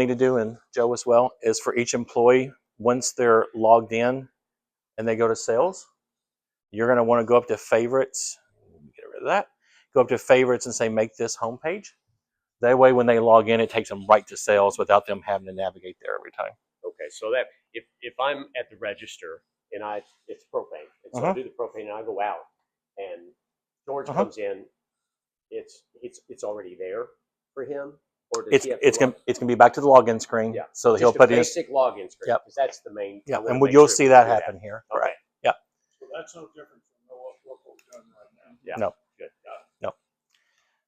need to do, and Joe as well, is for each employee, once they're logged in and they go to sales, you're going to want to go up to favorites, get rid of that, go up to favorites and say make this homepage. That way when they log in, it takes them right to sales without them having to navigate there every time. Okay, so that if I'm at the register and it's propane, and so I do the propane and I go out and George comes in, it's already there for him, or does it's gonna be back to the login screen. Yeah. So just he'll put basic login screen. Yep. Because that's the main. Yeah, and you'll see that happen here. Okay. Right. Yeah. So that's no different from what we've done right now. Yeah. No. Good. No.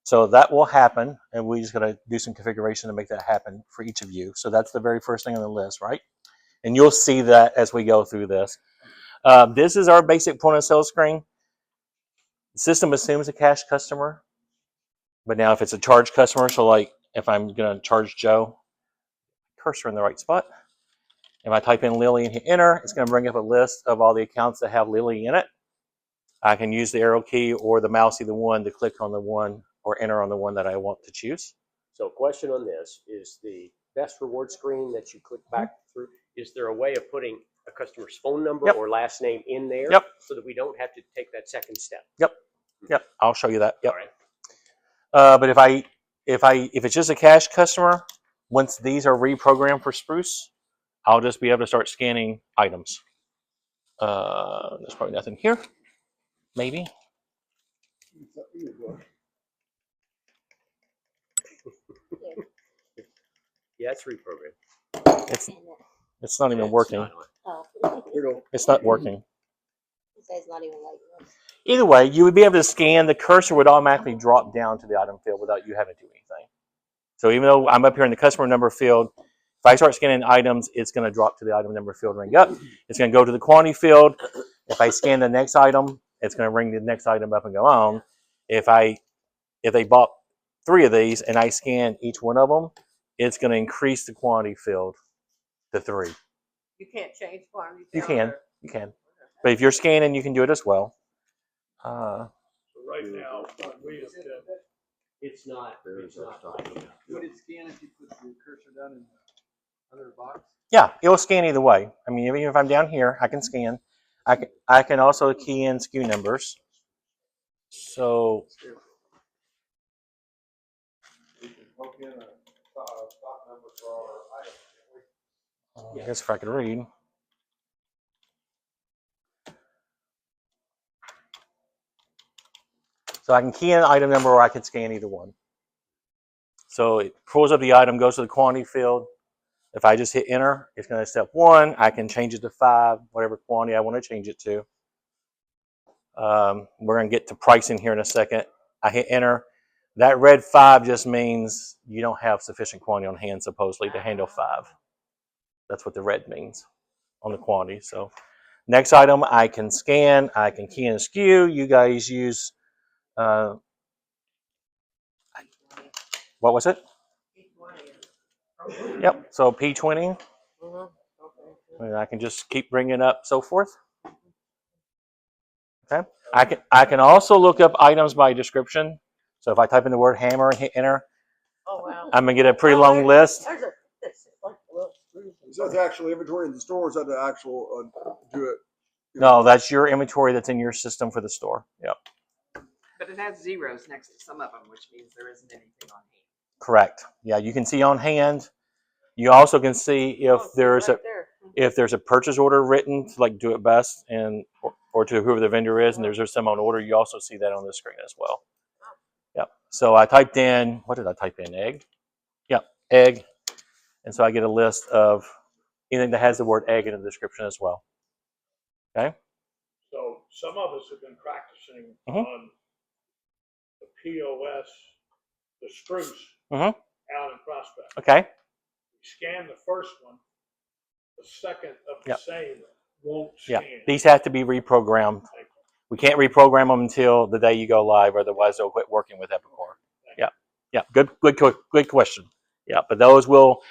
So that will happen, and we just got to do some configuration to make that happen for each of you. So that's the very first thing on the list, right? And you'll see that as we go through this. This is our basic point of sale screen. The system assumes a cash customer, but now if it's a charge customer, so like if I'm going to charge Joe, cursor in the right spot. If I type in Lily and hit enter, it's going to bring up a list of all the accounts that have Lily in it. I can use the arrow key or the mouse, either one, to click on the one or enter on the one that I want to choose. So question on this is the best reward screen that you click back through. Is there a way of putting a customer's phone number or last name in there so that we don't have to take that second step? Yep. I'll show you that. Yep. All right. But if it's just a cash customer, once these are reprogrammed for Spruce, I'll just be able to start scanning items. There's probably nothing here. Maybe. Yeah, it's reprogrammed. It's not even working. It's not working. It's not even like this. Either way, you would be able to scan. The cursor would automatically drop down to the item field without you having to do anything. So even though I'm up here in the customer number field, if I start scanning items, it's going to drop to the item number field, ring up. It's going to go to the quantity field. If I scan the next item, it's going to ring the next item up and go on. If they bought 3 of these and I scan each one of them, it's going to increase the quantity field to 3. You can't change quantity. You can. But if you're scanning, you can do it as well. So right now, it's not. Would it scan if you put the cursor down in the other box? Yeah, it will scan either way. I mean, even if I'm down here, I can scan. I can also key in SKU numbers. So we can hook in a stock number for our items. I guess if I could read. So I can key in item number or I can scan either one. So it pulls up the item, goes to the quantity field. If I just hit enter, it's going to step 1. I can change it to 5, whatever quantity I want to change it to. We're going to get to pricing here in a second. I hit enter. That red 5 just means you don't have sufficient quantity on hand, supposedly, to handle 5. That's what the red means on the quantity. So next item, I can scan. I can key in a SKU. You guys use, what was it? Yep, so P20. And I can just keep bringing up so forth. Okay, I can also look up items by description. So if I type in the word hammer and hit enter, I'm gonna get a pretty long list. Is that the actual inventory in the store? Or is that the actual do it? No, that's your inventory that's in your system for the store. Yep. But it has zeros next to some of them, which means there isn't anything on hand. Correct. Yeah, you can see on hand. You also can see if there's a purchase order written to like Do It Best and or to whoever the vendor is, and there's some on order. You also see that on the screen as well. Yep. So I typed in, what did I type in? Egg. Yep, egg. And so I get a list of anything that has the word egg in the description as well. Okay. So some of us have been practicing on the POS, the Spruce, out in Prospect. Okay. We scan the first one, the second of the same won't scan. Yeah, these have to be reprogrammed. We can't reprogram them until the day you go live, otherwise they'll quit working with Epicor. Yeah. Good question. Yeah, but those will.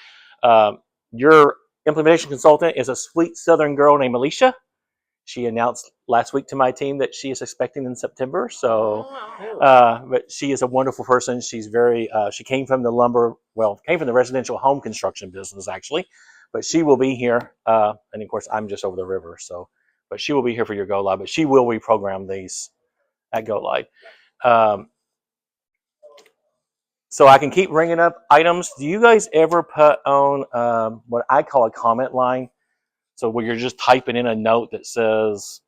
Your implementation consultant is a sweet Southern girl named Alicia. She announced last week to my team that she is expecting in September. So, but she is a wonderful person. She's very. She came from the came from the residential home construction business actually, but she will be here. And of course, I'm just over the river. So, but she will be here for your go live. But she will reprogram these at go live. So I can keep ringing up items. Do you guys ever put on what I call a comment line? So where you're just typing in a note that says,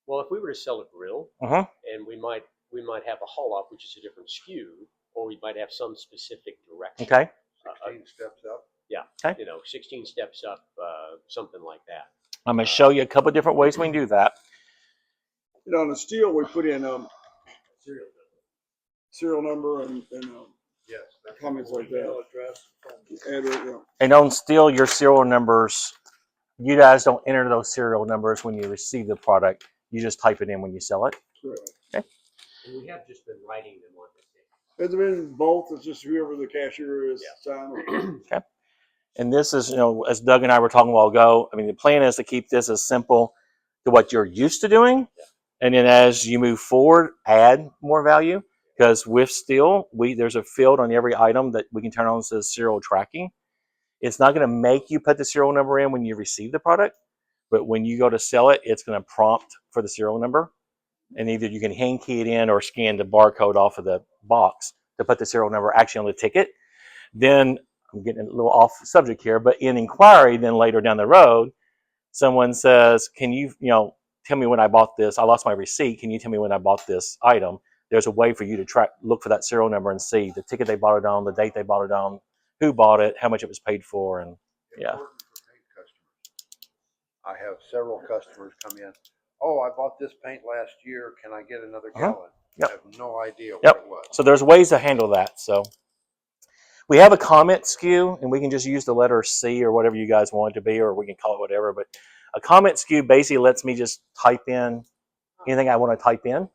Well, if we were to sell a grill, uh-huh. and we might have a haul off, which is a different SKU, or we might have some specific direction. Okay. 16 steps up. Yeah. Okay. 16 steps up, something like that. I'm going to show you a couple of different ways we can do that. On the steel, we put in serial number and Yes. comments like that. Email address. And on still your serial numbers, you guys don't enter those serial numbers when you receive the product. You just type it in when you sell it. Correct. Okay. And we have just been writing them on the thing. Has it been both? It's just whoever the cashier is signing. Okay. And this is, as Doug and I were talking a while ago, I mean, the plan is to keep this as simple to what you're used to doing. Yeah. And then as you move forward, add more value. Because with steel, there's a field on every item that we can turn on that says serial tracking. It's not going to make you put the serial number in when you receive the product, but when you go to sell it, it's going to prompt for the serial number. And either you can hand key it in or scan the barcode off of the box to put the serial number actually on the ticket. Then, I'm getting a little off subject here, but in inquiry, then later down the road, someone says, can you, tell me when I bought this? I lost my receipt. Can you tell me when I bought this item? There's a way for you to look for that serial number and see the ticket they bought it on, the date they bought it on, who bought it, how much it was paid for, and yeah. I have several customers come in. Oh, I bought this paint last year. Can I get another gallon? Yep. I have no idea what Yep. it was. So there's ways to handle that. So we have a comment SKU, and we can just use the letter C or whatever you guys want it to be, or we can call it whatever. But a comment SKU basically lets me just type in anything I want to type in.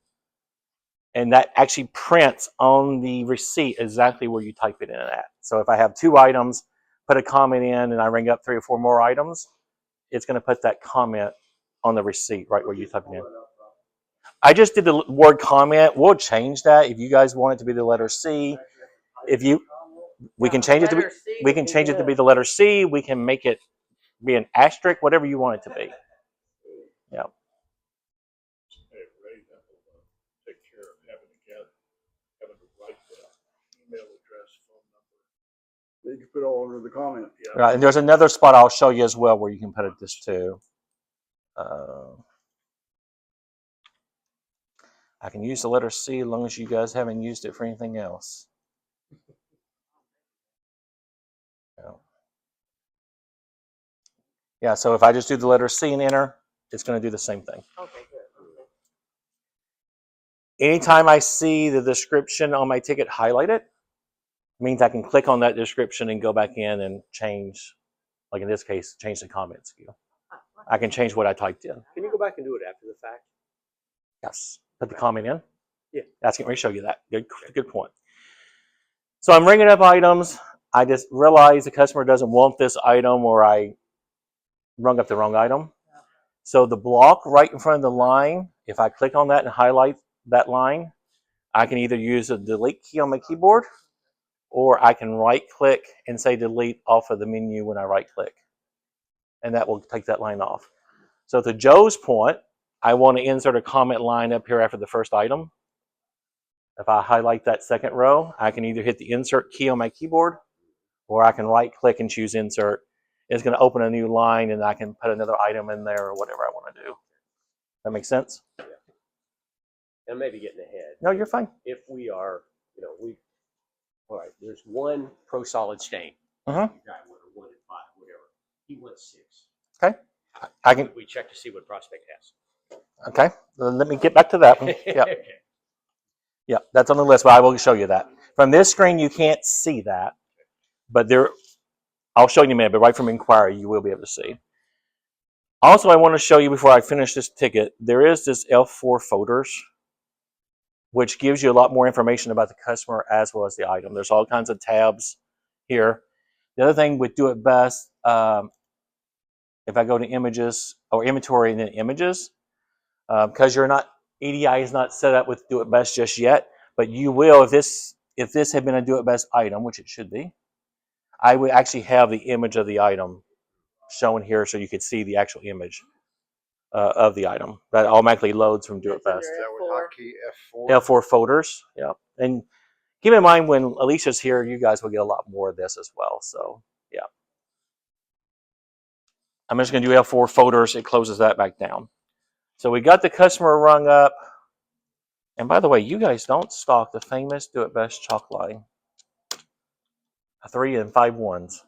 And that actually prints on the receipt exactly where you type it in at. So if I have 2 items, put a comment in, and I ring up 3 or 4 more items, it's going to put that comment on the receipt right where you type it in. I just did the word comment. We'll change that if you guys want it to be the letter C. We can change it to be the letter C. We can make it be an asterisk, whatever you want it to be. Yeah. Hey, Ray, that will take care of having to write the email address, phone number. You can put all under the comment. Yeah. Right, and there's another spot I'll show you as well where you can put this too. I can use the letter C as long as you guys haven't used it for anything else. Yeah, so if I just do the letter C and enter, it's going to do the same thing. Okay, good. Anytime I see the description on my ticket highlighted, means I can click on that description and go back in and change, like in this case, change the comment SKU. I can change what I typed in. Can you go back and do it after the fact? Yes. Put the comment in? Yeah. That's going to show you that. Good point. So I'm ringing up items. I just realized the customer doesn't want this item, or I rung up the wrong item. So the block right in front of the line, if I click on that and highlight that line, I can either use a delete key on my keyboard, or I can right click and say delete off of the menu when I right click. And that will take that line off. So to Joe's point, I want to insert a comment line up here after the first item. If I highlight that second row, I can either hit the insert key on my keyboard, or I can right click and choose insert. It's going to open a new line, and I can put another item in there or whatever I want to do. That makes sense? Yeah. And maybe getting ahead. No, you're fine. If we are, all right, there's one pro solid stain. Uh-huh. Guy wanted 1 and 5, whatever. He wants 6. Okay. I can. We check to see what prospect has. Okay. Let me get back to that one. Yeah. Yeah, that's on the list, but I will show you that. From this screen, you can't see that, but I'll show you in a minute, but right from inquiry, you will be able to see. Also, I want to show you before I finish this ticket, there is this F4 folders, which gives you a lot more information about the customer as well as the item. There's all kinds of tabs here. The other thing with Do It Best, if I go to images or inventory and then images, because you're not, EDI is not set up with Do It Best just yet, but you will if this had been a Do It Best item, which it should be. I would actually have the image of the item shown here so you could see the actual image of the item. That automatically loads from Do It That's Best. Is that with F4. hotkey F4? L4 folders, yeah. And keep in mind when Alicia's here, you guys will get a lot more of this as well. So yeah. I'm just gonna do L4 folders. It closes that back down. So we got the customer rung up. And by the way, you guys don't stock the famous Do It Best chalk line. 3 and 5 ones.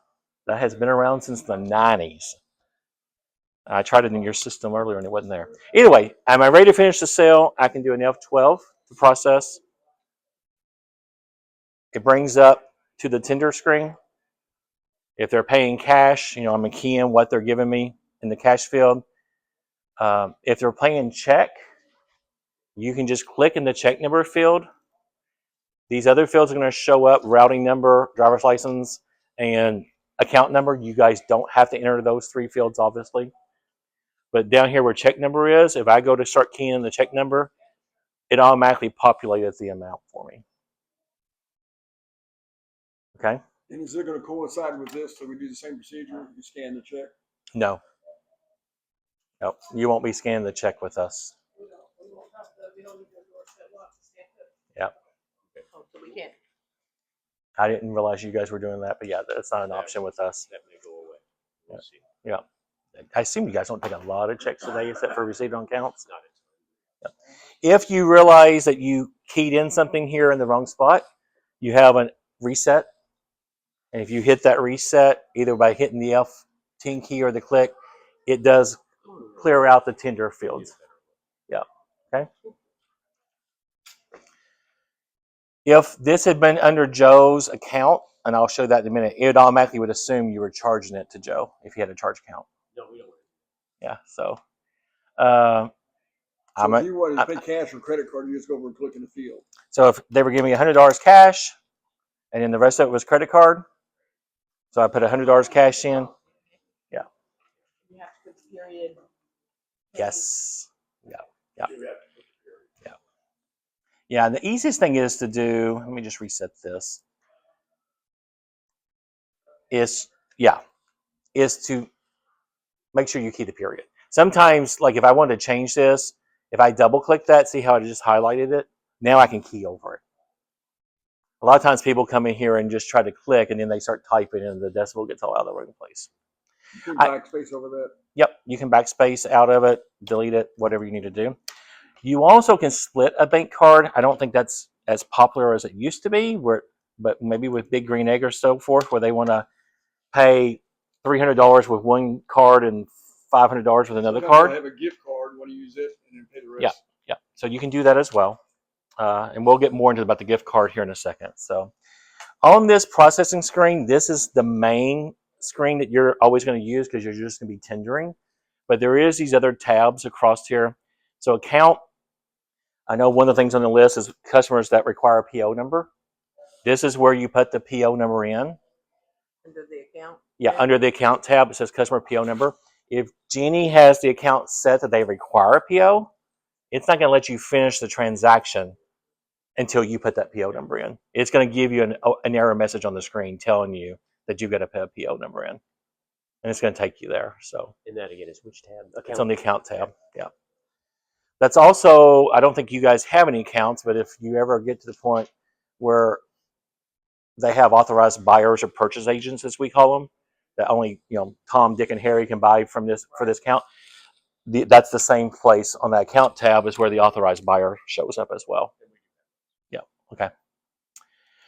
That has been around since the 90s. I tried it in your system earlier and it wasn't there. Either way, am I ready to finish the sale? I can do an F12 to process. It brings up to the tender screen. If they're paying cash, I'm going to key in what they're giving me in the cash field. If they're paying check, you can just click in the check number field. These other fields are going to show up: routing number, driver's license, and account number. You guys don't have to enter those 3 fields, obviously. But down here where check number is, if I go to start keying in the check number, it automatically populates the amount for me. Okay? And is it gonna coincide with this, so we do the same procedure, you scan the check? No. Nope. You won't be scanning the check with us. Yeah. Oh, so we can't. I didn't realize you guys were doing that, but yeah, that's not an option with us. That may go away. We'll see. Yeah. I assume you guys don't take a lot of checks today except for received on counts. Not If you realize that you keyed in something here in the wrong spot, you have a reset. And if you hit that reset, either by hitting the F10 key or the click, it does clear out the tender fields. Yeah. Okay. If this had been under Joe's account, and I'll show that in a minute, it automatically would assume you were charging it to Joe if he had a charge account. No, we don't. Yeah. So, So if you wanted to pay cash or credit card, you just go over and click in the field. so if they were giving me $100 cash, and then the rest of it was credit card, so I put $100 cash in. Yeah. You have to put the period. Yes. Yeah. Yeah. Yeah. Yeah. And the easiest thing is to do. Let me just reset this. Is to make sure you key the period. Sometimes, like if I wanted to change this, if I double click that, see how I just highlighted it? Now I can key over it. A lot of times people come in here and just try to click and then they start typing and the decimal gets all out of the wrong place. You can backspace over that. Yep, you can backspace out of it, delete it, whatever you need to do. You also can split a bank card. I don't think that's as popular as it used to be, but maybe with Big Green Egg or so forth, where they want to pay $300 with one card and $500 with another Sometimes card. I have a gift card, want to use it, and then pay the rest. Yeah, yeah. So you can do that as well. And we'll get more into about the gift card here in a second. So on this processing screen, this is the main screen that you're always going to use because you're just going to be tendering. But there is these other tabs across here. So account, I know one of the things on the list is customers that require a PO number. This is where you put the PO number in. Under the account? Yeah, under the account tab, it says customer PO number. If Jeannie has the account set that they require a PO, it's not going to let you finish the transaction until you put that PO number in. It's going to give you an error message on the screen telling you that you've got to put a PO number in. And it's going to take you there. So, And that again is which tab? it's on the account tab. Yeah. That's also, I don't think you guys have any accounts, but if you ever get to the point where they have authorized buyers or purchase agents, as we call them, that only Tom, Dick, and Harry can buy from this for this account. That's the same place on that account tab is where the authorized buyer shows up as well. Yeah. Okay.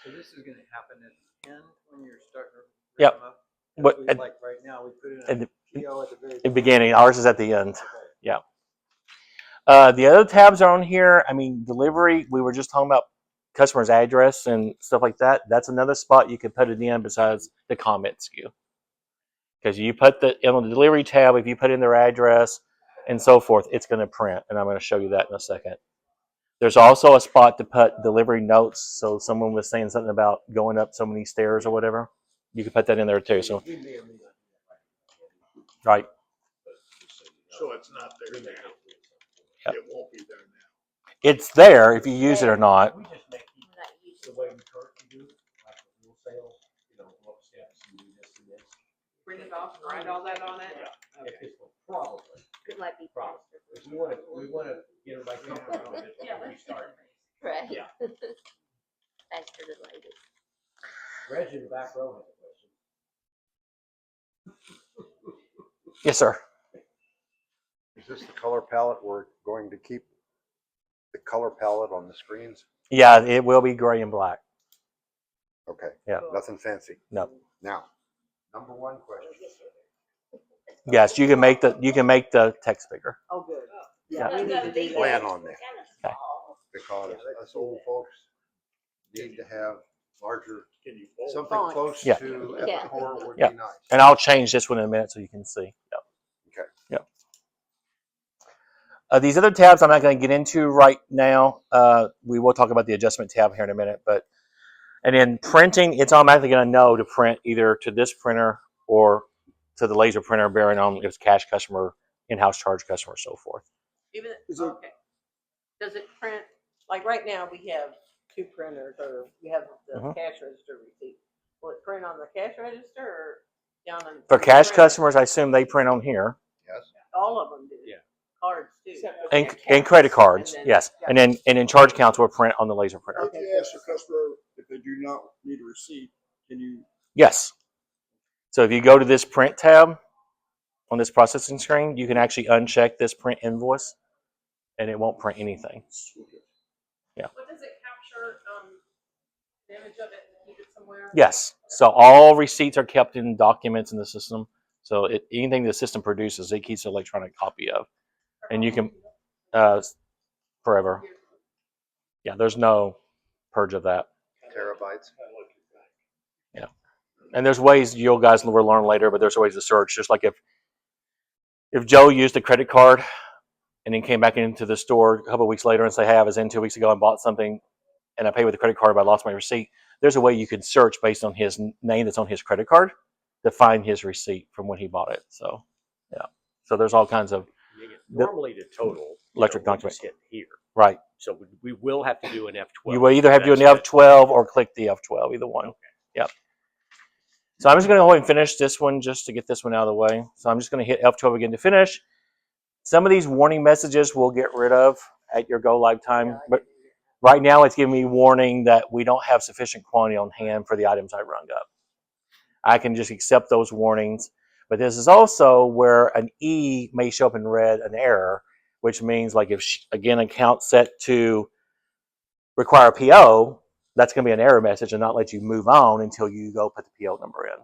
So this is gonna happen at the end when you're starting to Yep. rig 'em up? But Like right now, we put in at a the PO at the very beginning, ours is at the end. Okay. Yeah. The other tabs are on here. I mean, delivery. We were just talking about customer's address and stuff like that. That's another spot you could put it in besides the comment SKU. Because you put on the delivery tab, if you put in their address and so forth, it's going to print. And I'm going to show you that in a second. There's also a spot to put delivery notes. So someone was saying something about going up so many stairs or whatever. You can put that in there too. So, right. So it's not there now. Yep. It won't be there now. It's there if you use it or not. We just make We're not using the way we currently do, like a wheel sale, go up steps and do this and this. Print it off, write all that on it? Yeah. If this one, probably. it. It might be Problem. faster. If we wanna get everybody comfortable with it, we start. Right. Yeah. Faster than later. Reg in the back row has a question. Yes, sir. Is this the color palette we're going to keep? The color palette on the screens? Yeah, it will be gray and black. Okay. Yeah. Nothing fancy. No. Now, number one question. Yes, you can make the text bigger. Oh, good. Yeah. We need to do Plan that. on that. Okay. Because us old folks need to have larger, Can you fold? something Font. close Yeah. to Yeah. Epicor would Yeah. be nice. And I'll change this one in a minute so you can see. Yep. Okay. Yep. These other tabs I'm not going to get into right now. We will talk about the adjustment tab here in a minute. And in printing, it's automatically going to know to print either to this printer or to the laser printer, bearing on if it's cash customer, in-house charge customer, so forth. Even, Is it- okay. Does it print, like right now, we have two printers, or we have the Mhm. cash register receipt. Will it print on the cash register or down on? For the cash printer? customers, I assume they print on here. Yes. All of them do. Yeah. Cards too. And credit cards, And then- yes. yeah. And then charge counts will print on the laser printer. If you ask the customer if they do not need a receipt, can you? Yes. So if you go to this print tab on this processing screen, you can actually uncheck this print invoice and it won't print anything. What does it capture, the image of it and keep it somewhere? Yes. So all receipts are kept in documents in the system. So anything the system produces, it keeps an electronic copy of. And you can, forever. Yeah, there's no purge of that. Terabytes. Yeah. And there's ways you guys will learn later, but there's ways to search. Just like if Joe used a credit card and then came back into the store a couple of weeks later and say, hey, I was in 2 weeks ago and bought something and I paid with a credit card, but I lost my receipt. There's a way you can search based on his name that's on his credit card to find his receipt from when he bought it. So, yeah. So there's all kinds of, Normally the total. Electric we'll document. just hit here. right. So we will have to do an F12. You will either have to do an That's F12 or click the F12, either one. Okay. Yep. So I'm just going to go ahead and finish this one just to get this one out of the way. So I'm just going to hit F12 again to finish. Some of these warning messages we'll get rid of at your go live time, but right now it's giving me warning that we don't have sufficient quantity on hand for the items I rung up. I can just accept those warnings, but this is also where an E may show up in red, an error, which means like if, again, account set to require a PO, that's going to be an error message and not let you move on until you go put the PO number in.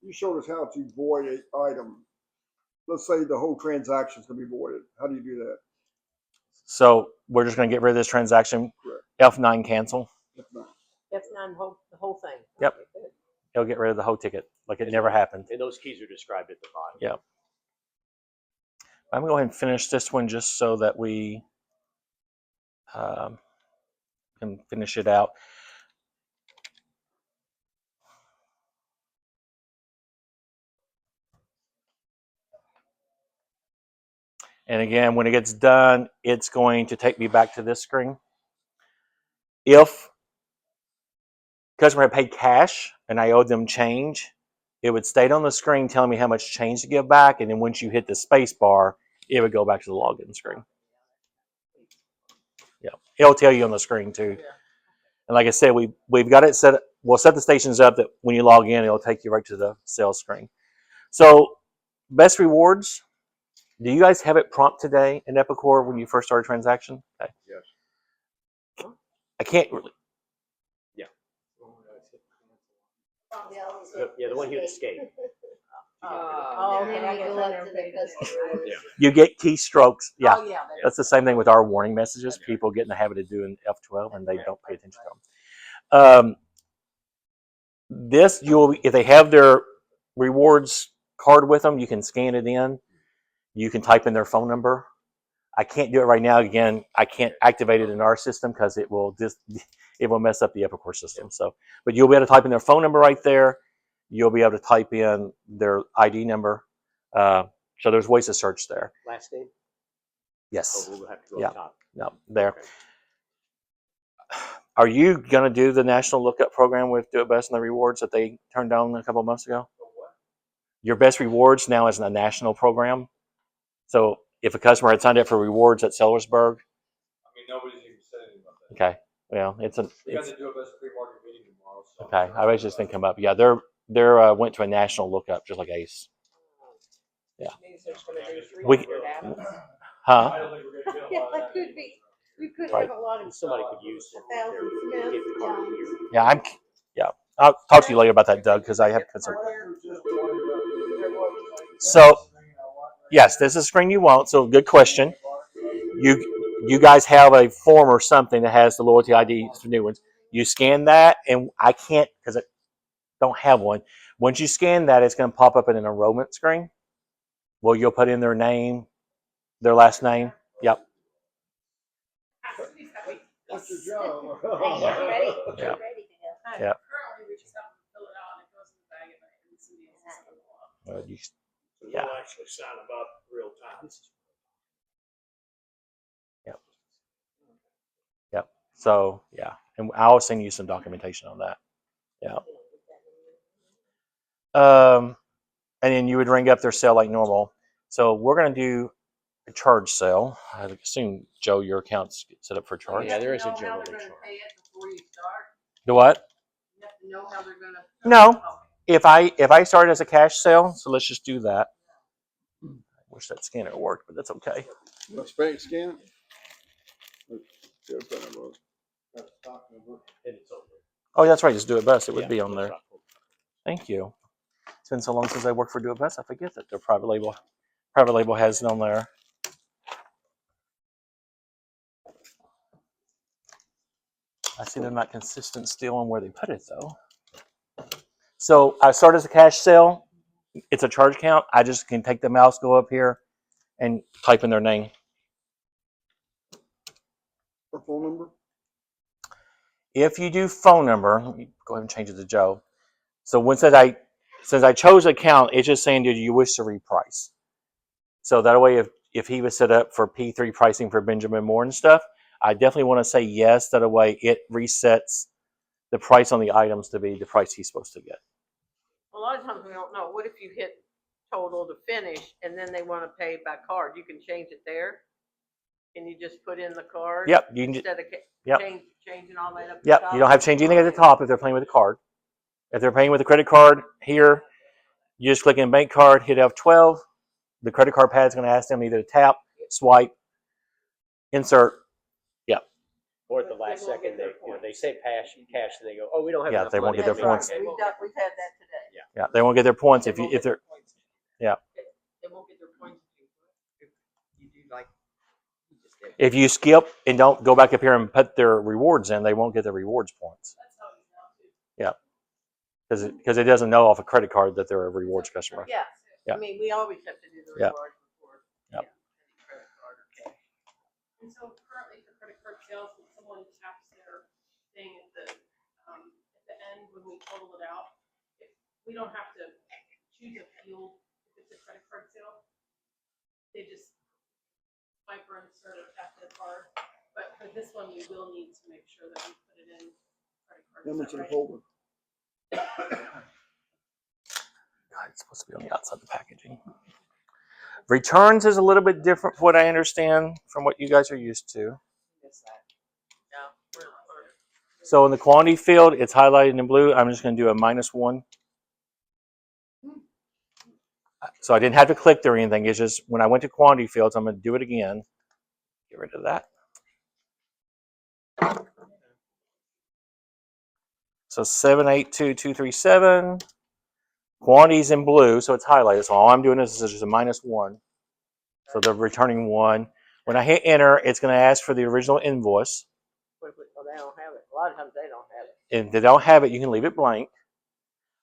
You showed us how to void an item. Let's say the whole transaction is going to be voided. How do you do that? So we're just going to get rid of this transaction. Correct. F9 cancel. If not, F9, the whole thing. Yep. Okay, good. It'll get rid of the whole ticket like it never happened. And those keys are described at the bottom. Yeah. I'm going to go ahead and finish this one just so that we can finish it out. And again, when it gets done, it's going to take me back to this screen. If customer had paid cash and I owed them change, it would stay on the screen telling me how much change to give back. And then once you hit the space bar, it would go back to the login screen. Yeah, it'll tell you on the screen too. And like I said, we've got it set. We'll set the stations up that when you log in, it'll take you right to the sales screen. So best rewards. Do you guys have it prompt today in Epicor when you first start a transaction? Okay. Yes. I can't really. Yeah, the one here escape. Oh, And okay, then I we guess go I up never to the paid attention. customer. Yeah. You get keystrokes. Yeah. Oh, yeah. That's the same thing with our warning messages. People get in the habit of doing F12 and they don't pay attention to them. This, if they have their rewards card with them, you can scan it in. You can type in their phone number. I can't do it right now. Again, I can't activate it in our system because it will mess up the Epicor system. So, but you'll be able to type in their phone number right there. You'll be able to type in their ID number. So there's ways to search there. Last name? Yes. Oh, we'll have to go Yeah. up top. No, there. Okay. Are you going to do the national lookup program with Do It Best and the rewards that they turned down a couple of months ago? Your best rewards now is a national program. So if a customer had signed up for rewards at Sellersburg, Nobody's even said anything about that. okay, well, We got to do a best pre-market meeting tomorrow. So okay. I was just thinking up. Yeah, went to a national lookup just like Ace. Yeah. Means there's gonna be We- 300 apples. Huh? I don't think we're going to Yeah, that could be. We could Right. have a lot of. Somebody could use it. 1,000 Their gift card Smiths. here. Yeah, yeah. I'll talk to you later about that, Doug, because I have concern. So, yes, this is a screen you want. So, good question. You guys have a form or something that has the loyalty IDs for new ones. You scan that, and I can't because I don't have one. Once you scan that, it's going to pop up in an enrollment screen. Well, you'll put in their name, their last name. Yep. Mr. Joe. Hey, ready? Yeah. Ready to go. Yeah. Currently, we just have to fill it out and it goes in the bag and somebody else is gonna go up. Well, So Yeah. they'll actually sound about real time. Yep. So, yeah. And I'll send you some documentation on that. Yeah. And then you would ring up their cell like normal. So we're going to do a charge cell. I assume, Joe, your account's set up for charge. Yeah, there is a You have to know how general they're charge. gonna pay it before you start. The what? You have to know how they're gonna. No. If I start as a cash sale, so let's just do that. I wish that scanner worked, but that's okay. Let's scan it. And it's over. Oh, that's right. Just Do It Best. It would Yeah, be on it's there. not- Thank you. It's been so long since I worked for Do It Best, I forget that their private label has it on there. I see they're not consistent still on where they put it though. So I start as a cash sale. It's a charge count. I just can take the mouse, go up here, and type in their name. Or phone number? If you do phone number, let me go ahead and change it to Joe. So since I chose account, it's just saying, do you wish to reprice? So that way, if he was set up for P3 pricing for Benjamin Moore and stuff, I definitely want to say yes. That way, it resets the price on the items to be the price he's supposed to get. A lot of times we don't know. What if you hit total to finish and then they wanna pay by card? You can change it there. Can you just put in the card? Yep, you can. Instead of Yep. changing all that up the Yep, top? you don't have to change anything at the top if they're playing with a card. If they're paying with a credit card here, you just click in bank card, hit F12. The credit card pad's going to ask them either to tap, swipe, insert. Yep. Or at the last second, they say cash, and they go, oh, we don't have Yeah, enough they won't money. get their That's right. points. We've had that today. Yeah, they won't get their points if They won't they're. get their points. Yeah. They won't get their points if you do like you just did. If you skip and don't go back up here and put their rewards in, they won't get their rewards points. That's how it's now too. Yeah. Because it doesn't know off a credit card that they're a rewards customer. Yeah. Yeah. I mean, we always have to do the Yeah. rewards before. Yep. Any credit card or cash. And so currently for credit card sales, when someone taps their thing at the end, when we total it out, if we don't have to choose a field if it's a credit card sale. They just swipe or insert or tap their card. But for this one, we will need to make sure that we put it in credit card. How much in the folder? God, it's supposed to be on the outside of the packaging. Returns is a little bit different from what I understand from what you guys are used to. Yeah. we're- So in the quantity field, it's highlighted in blue. I'm just going to do a -1. So I didn't have to click there or anything. It's just when I went to quantity fields, I'm going to do it again. Get rid of that. So 782237. Quantities in blue, so it's highlighted. So all I'm doing is just a -1. So they're returning 1. When I hit enter, it's going to ask for the original invoice. Well, they don't have it. A lot of times they don't have it. If they don't have it, you can leave it blank.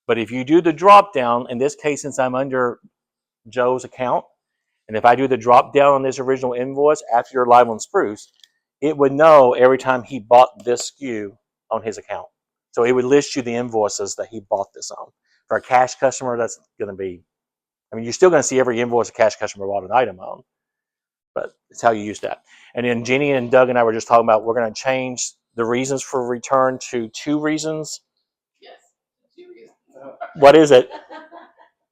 But if you do the drop down, in this case, since I'm under Joe's account, and if I do the drop down on this original invoice after you're live on Spruce, it would know every time he bought this SKU on his account. So it would list you the invoices that he bought this on. For a cash customer, that's going to be I mean, you're still going to see every invoice a cash customer bought an item on, but it's how you use that. And then Jenny and Doug and I were just talking about we're going to change the reasons for return to 2 reasons. Yes. 2 reasons. What is it?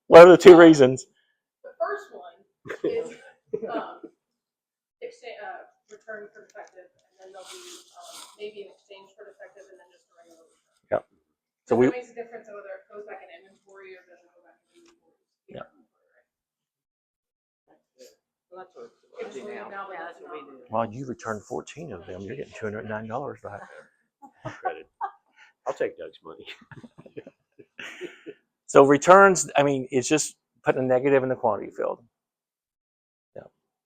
What are the 2 reasons? The first one is return for defective, and then there'll be maybe an exchange for defective, and then just a regular return. Yep. So it makes a difference whether it goes back in inventory or doesn't go back in inventory. Yeah. Well, that's what It's we do really now. now, but Yeah, that's that's what we do. Well, you returned 14 of them. You're getting $209 back. Credit. I'll take Doug's money. So returns, I mean, it's just putting a negative in the quantity field. Yeah.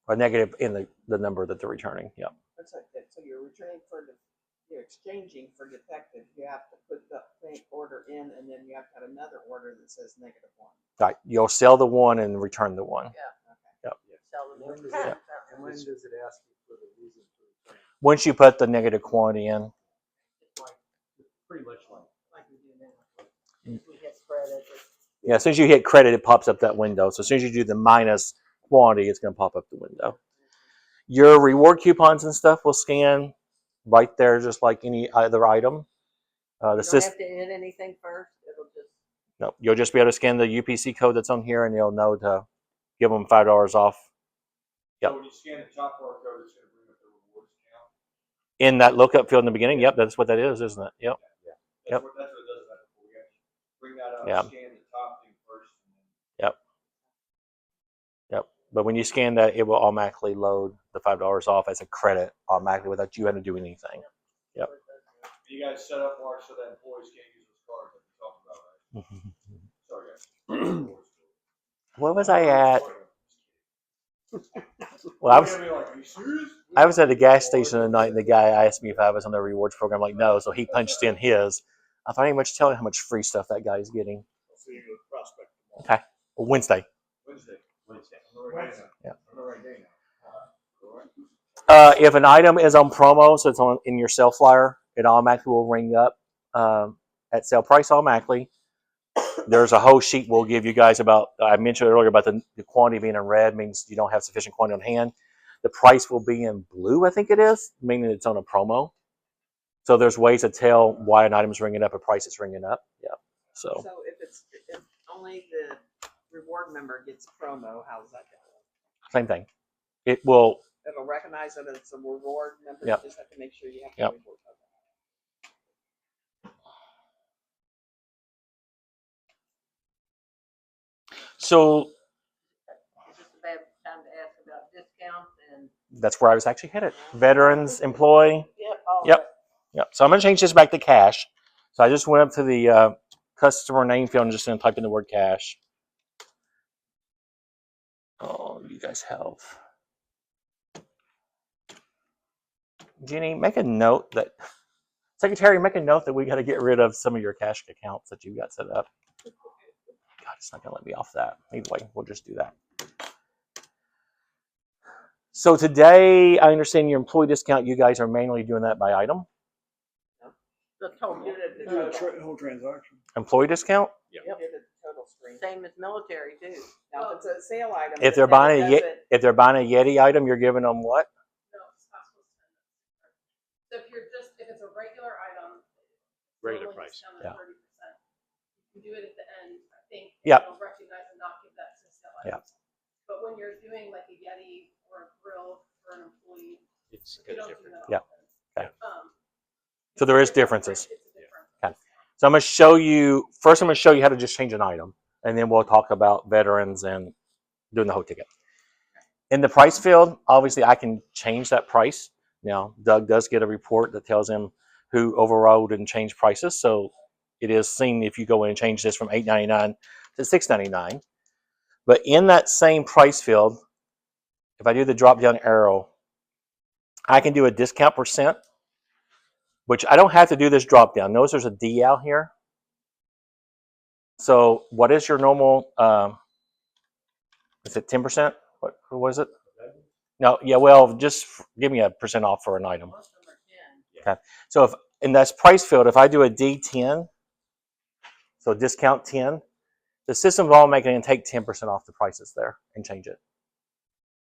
Or negative in the number that they're returning. Yeah. That's like that. So you're returning you're exchanging for defective. You have to put the order in, and then you have to have another order that says -1. Right. You'll sell the one and return the one. Yeah. Yep. Sell them. When does it, and when does it ask you for the reason for return? Once you put the negative quantity in. Pretty much Like we do now. We get credit. Yeah, as soon as you hit credit, it pops up that window. So as soon as you do the minus quantity, it's going to pop up the window. Your reward coupons and stuff will scan right there, just like any other item. You don't have to hit anything first. It'll just. No, you'll just be able to scan the UPC code that's on here, and you'll know to give them $5 off. Yep. So when you scan the top bar code, it's going to bring up the rewards account. In that lookup field in the beginning. Yep, that's what that is, isn't it? Yep. That's what it does. We have to bring that up, Yeah. scan the top thing first. And then Yep. But when you scan that, it will automatically load the $5 off as a credit automatically without you having to do anything. Yep. you guys set up Mark so that employees can't use those cards that we talked about, right? Sorry, guys. Where was I at? Well, I was at the gas station the night, and the guy asked me if I was on the rewards program. I'm like, no. So he punched in his. I thought ain't much telling how much free stuff that guy is getting. I'll see you at Prospect tomorrow. Okay. Well, Wednesday. Wednesday. Yeah. On the right day now. If an item is on promo, so it's on in your sale flyer, it automatically will ring up at sale price automatically. There's a whole sheet we'll give you guys about, I mentioned earlier about the quantity being in red means you don't have sufficient quantity on hand. The price will be in blue, I think it is, meaning it's on a promo. So there's ways to tell why an item is ringing up, a price is ringing up. Yeah. So if only the reward member gets promo, how's that going? same thing. It will. It'll recognize that it's a reward member. Yep. You just have to make sure you have Yep. the reward. So Is this a bad time to ask about discounts and? that's where I was actually headed. Veterans, employee. Yep. Yep. Yep. So I'm going to change this back to cash. So I just went up to the customer name field and just going to type in the word cash. Oh, you guys have. Jenny, make a note that, Secretary, make a note that we got to get rid of some of your cash accounts that you got set up. God, it's not going to let me off that. Anyway, we'll just do that. So today, I understand your employee discount, you guys are mainly doing that by item. The total. Do the whole transaction. Employee discount? You did a total screen. Same as military too. Now, if it's a sale item. If they're then buying it a doesn't- if they're buying a Yeti item, you're giving them what? No, it's not supposed to send it. So if it's a regular item. Regular normally price. discounted Yeah. 30%. You can do it at the end, I think. Yep. It'll recognize and not give that to sale Yeah. items. But when you're doing like a Yeti or a grill for an employee, It's you don't do different. that Yeah. often. Okay. So there is it's a differences. different- It's a different. Okay. So I'm going to show you, first I'm going to show you how to just change an item, and then we'll talk about veterans and doing the whole ticket. In the price field, obviously I can change that price. Now, Doug does get a report that tells him who overrode and changed prices. So it is seen if you go in and change this from $8.99 to $6.99. But in that same price field, if I do the drop down arrow, I can do a discount percent, which I don't have to do this drop down. Notice there's a D out here. So what is your normal, is it 10%? What was it? No, yeah, well, just give me a percent off for an item. Most of them are 10. Okay. So if in that price field, if I do a D10, so discount 10, The system of all making and take 10% off the prices there and change it.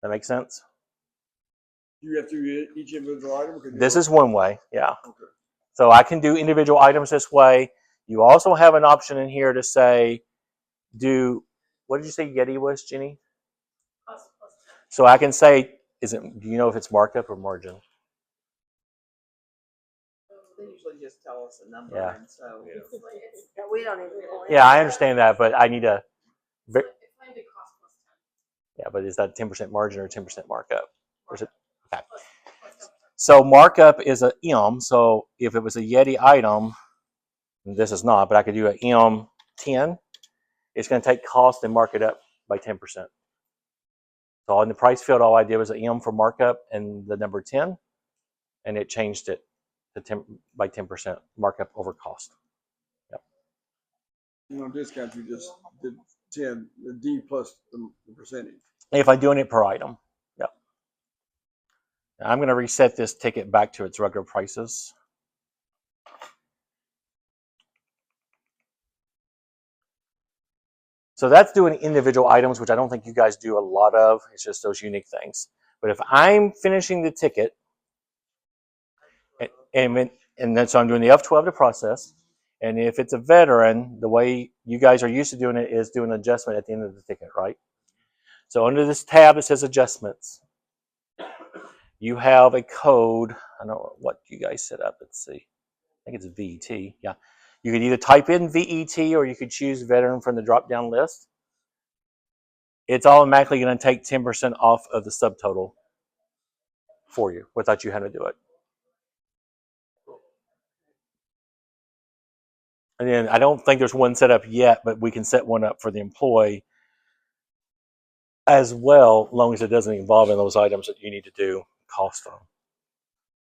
That makes sense? You have to do each individual item? Or could you This do is one way, yeah. Okay. So I can do individual items this way. You also have an option in here to say, what did you say Yeti was, Jenny? Cost plus 10. So I can say, do you know if it's markup or margin? They usually just tell us a number, Yeah. and so. Yeah, we don't even. Yeah, I understand that, but I need to, It's landed cost plus 10. yeah, but is that 10% margin or 10% markup? Or is it, okay. Plus 10%. So markup is a M. So if it was a Yeti item, this is not, but I could do an M10. It's going to take cost and mark it up by 10%. So in the price field, all I did was an M for markup and the number 10, and it changed it to 10 by 10% markup over cost. Yep. No discount, you just did 10, the D plus the percentage. If I'm doing it per item. Yep. Now I'm going to reset this ticket back to its regular prices. So that's doing individual items, which I don't think you guys do a lot of. It's just those unique things. But if I'm finishing the ticket, and then so I'm doing the F12 to process, and if it's a veteran, the way you guys are used to doing it is doing an adjustment at the end of the ticket, right? So under this tab that says adjustments, you have a code. I don't know what you guys set up. Let's see. I think it's VET. Yeah. You could either type in VET or you could choose veteran from the drop-down list. It's automatically going to take 10% off of the subtotal for you without you having to do it. And then I don't think there's one set up yet, but we can set one up for the employee as well, as long as it doesn't involve in those items that you need to do cost on.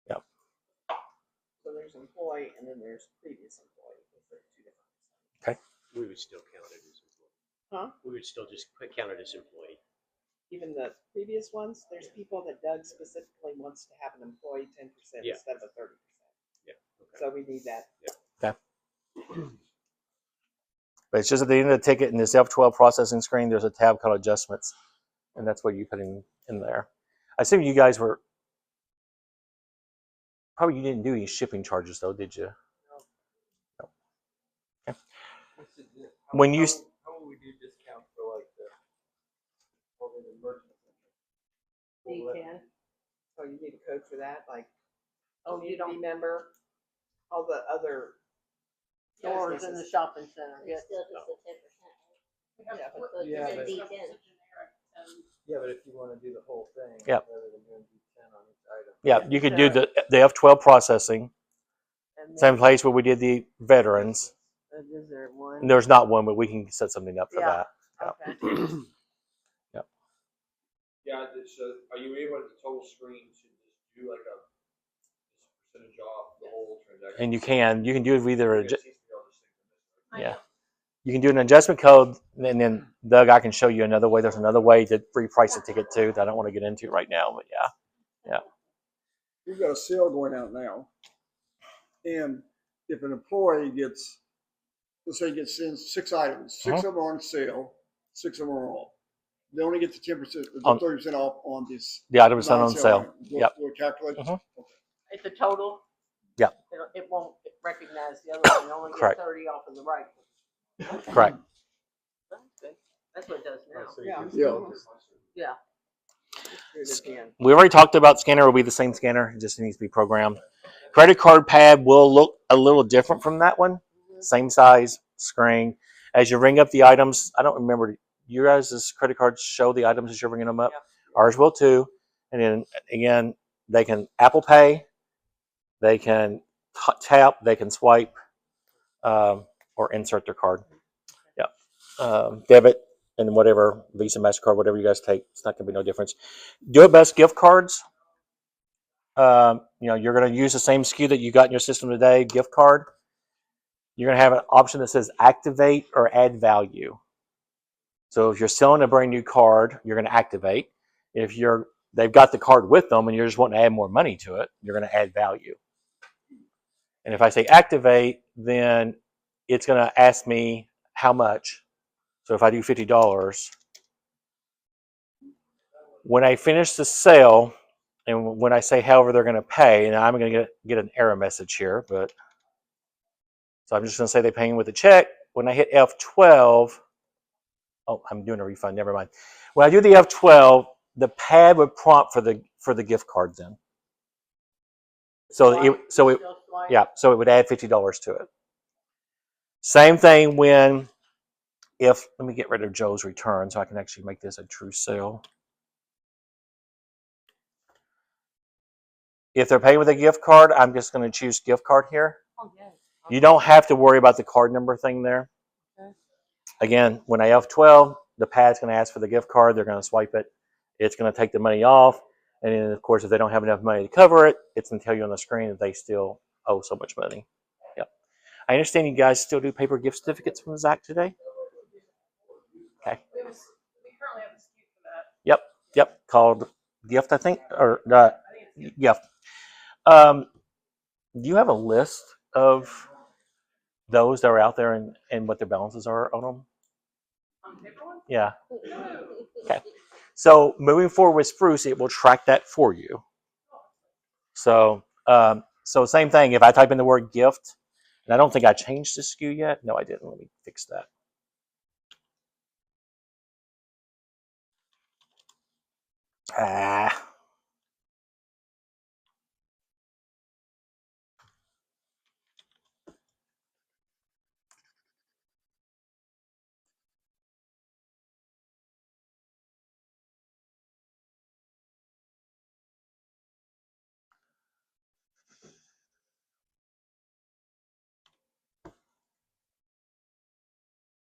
Yep. So there's employee and then there's previous employee. Those are two different. Okay. We would still count it as employee. Huh? We would still just count it as employee. Even the previous ones, there's people that Doug specifically wants to have an employee 10% Yeah. instead of a 30%. Yeah. Okay. So we need that. Okay. But it's just at the end of the ticket in this F12 processing screen, there's a tab called adjustments. And that's what you put in there. I assume you guys were, probably you didn't do any shipping charges though, did you? No. Okay. When you, How will we do discounts for like the emergency? You can. Oh, you need a code for that, like, Oh, you don't. remember all the other. Stores in the shopping center. It's still just a 10%. We have Yeah, what- but- it's Yeah, a but- generic, Yeah, but if you want to do the whole thing, Yep. rather than doing D10 on each item. yeah, you could do the F12 processing, And same then, place where we did the veterans. is there one? And there's not one, but we can set something up for Yeah. that. Okay. Yep. Yeah, so are you able at the total screen to just do like a percentage off the whole transaction? And you can do it either, It seems to be all the same. yeah. You can do an adjustment code, and then Doug, I can show you another way. There's another way to reprice a ticket too that I don't want to get into right now, but yeah. We've got a sale going out now. And if an employee gets, let's say he gets in 6 items, 6 of them are on sale, 6 of them are off. They only get the 10%, the On- 30% off on this. The items not on sale. item. Yep. Will it calculate? Mhm. It's a total? Yep. It won't recognize the other one, you only get Correct. 30 off of the right one. Correct. That's good. That's what it does now. Yeah. Yeah. Do it again. We already talked about scanner will be the same scanner. It just needs to be programmed. Credit card pad will look a little different from that one. Same size, screen. As you ring up the items, I don't remember, you guys' credit cards show the items as you're ringing them up? Yeah. Ours will too. And then again, they can Apple Pay, they can tap, they can swipe, or insert their card. Yeah. Debit and whatever, Visa, MasterCard, whatever you guys take, it's not going to be no difference. Do it best gift cards. You're going to use the same SKU that you got in your system today, gift card. You're going to have an option that says activate or add value. So if you're selling a brand new card, you're going to activate. If they've got the card with them and you're just wanting to add more money to it, you're going to add value. And if I say activate, then it's going to ask me how much. So if I do $50, when I finish the sale, and when I say however they're going to pay, and I'm going to get an error message here, but so I'm just going to say they're paying with a check. When I hit F12, oh, I'm doing a refund. Never mind. When I do the F12, the pad would prompt for the gift card then. So it Still swipe. yeah, so it would add $50 to it. Same thing when if let me get rid of Joe's return so I can actually make this a true sale. If they're paying with a gift card, I'm just going to choose gift card here. Oh, yes. You don't have to worry about the card number thing there. Okay. Again, when I F12, the pad's going to ask for the gift card. They're going to swipe it. It's going to take the money off. And then, of course, if they don't have enough money to cover it, it's going to tell you on the screen that they still owe so much money. Yep. I understand you guys still do paper gift certificates from Zach today? Okay. We currently have a SKU for that. Yep. Called gift, I think, or I think it's gift. Do you have a list of those that are out there and what their balances are on them? on paper one. Yeah. No. Okay. So moving forward with Spruce, it will track that for you. So same thing. If I type in the word gift, and I don't think I changed the SKU yet. No, I didn't. Let me fix that.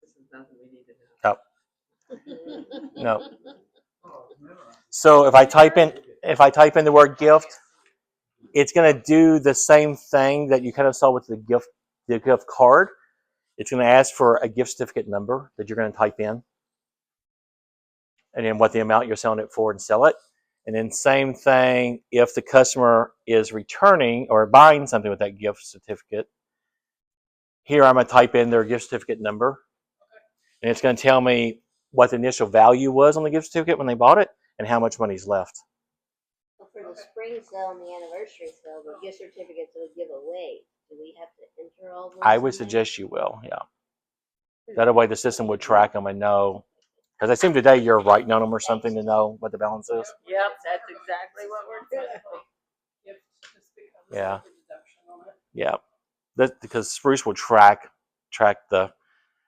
This is nothing we need to know. No. So if I type in the word gift, it's going to do the same thing that you kind of saw with the gift card. It's going to ask for a gift certificate number that you're going to type in, and then what the amount you're selling it for and sell it. And then same thing if the customer is returning or buying something with that gift certificate. Here I'm going to type in their gift certificate number, and it's going to tell me what the initial value was on the gift certificate when they bought it and how much money's left. Well, for the spring sale and the anniversary sale, the gift certificates will give away. Do we have to enter all those? I would in there? suggest you will, yeah. That way the system would track them and know. Because I assume today you're writing on them or something to know what the balance is. Yep, that's exactly what we're doing. Gift just becomes Yeah. like a deduction on it. Yeah. Because Spruce will track the.